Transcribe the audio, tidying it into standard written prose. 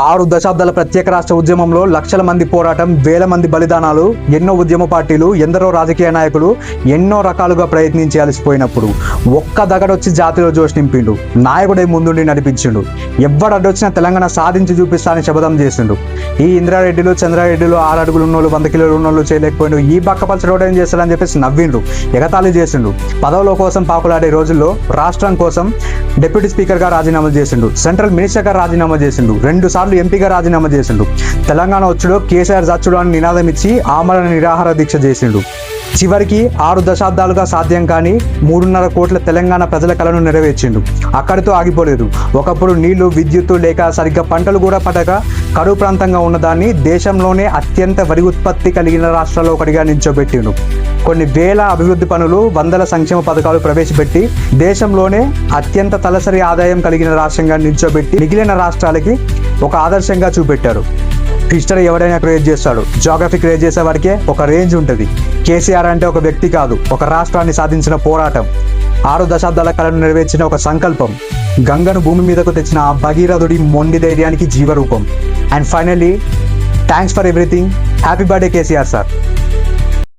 6 దశాబ్దాల ప్రత్యేక రాష్ట్ర ఉద్యమంలో లక్షల మంది పోరాటం, వేల మంది బలిదానాలు, ఎన్నో ఉద్యమ పార్టీలు, ఎందరో రాజకీయ నాయకులు ఎన్నో రకాలుగా ప్రయత్నించి అలసిపోయినప్పుడు ఒక్క దగడొచ్చి జాతిలో జోష్ నింపిండు. నాయకుడై ముందుండి నడిపించిండు. ఎవ్వడొచ్చినా తెలంగాణ సాధించి చూపిస్తానని శపథం చేసిండు. ఈ ఇంద్రారెడ్డిలు, చంద్రారెడ్డిలు 6 అడుగులు ఉన్నోళ్ళు, 100 కిలోలు ఉన్నోళ్ళు చేయలేకపోయిండు. ఈ బక్కపలచడోడు ఏం చేస్తాడని చెప్పేసి నవ్విండ్రు, ఎగతాళి చేసిండు. పదవుల కోసం పాకులాడే రోజుల్లో రాష్ట్రం కోసం డిప్యూటీ స్పీకర్గా రాజీనామా చేసిండు, సెంట్రల్ మినిస్టర్గా రాజీనామా చేసిండు, 2 సార్లు ఎంపీగా రాజీనామా చేసిండు. తెలంగాణ వచ్చుడో కేసీఆర్ చచ్చుడు అని నినాదం ఇచ్చి ఆమరణ నిరాహార దీక్ష చేసిండు. చివరికి 6 దశాబ్దాలుగా సాధ్యం కాని 3.5 కోట్ల తెలంగాణ ప్రజల కలను నెరవేర్చిండు. అక్కడితో ఆగిపోలేదు. ఒకప్పుడు నీళ్లు, విద్యుత్తు లేక సరిగ్గా పంటలు కూడా పడక కరువు ప్రాంతంగా ఉన్నదాన్ని దేశంలోనే అత్యంత వరి ఉత్పత్తి కలిగిన రాష్ట్రాల్లో ఒకటిగా నిల్చోబెట్టిండు. కొన్ని వేల అభివృద్ధి పనులు, వందల సంక్షేమ పథకాలు ప్రవేశపెట్టి దేశంలోనే అత్యంత తలసరి ఆదాయం కలిగిన రాష్ట్రంగా నిల్చోబెట్టి మిగిలిన రాష్ట్రాలకి ఒక ఆదర్శంగా చూపెట్టారు. హిస్టరీ ఎవరైనా క్రియేట్ చేస్తాడు, జాగ్రఫీ క్రియేట్ చేసే వారికే ఒక రేంజ్ ఉంటుంది. కేసీఆర్ అంటే ఒక వ్యక్తి కాదు, ఒక రాష్ట్రాన్ని సాధించిన పోరాటం, 6 దశాబ్దాల కళను నెరవేర్చిన ఒక సంకల్పం, గంగను భూమి మీదకు తెచ్చిన ఆ భగీరథుడి మొండి ధైర్యానికి జీవరూపం. And finally thanks for everything. Happy birthday KCR sir.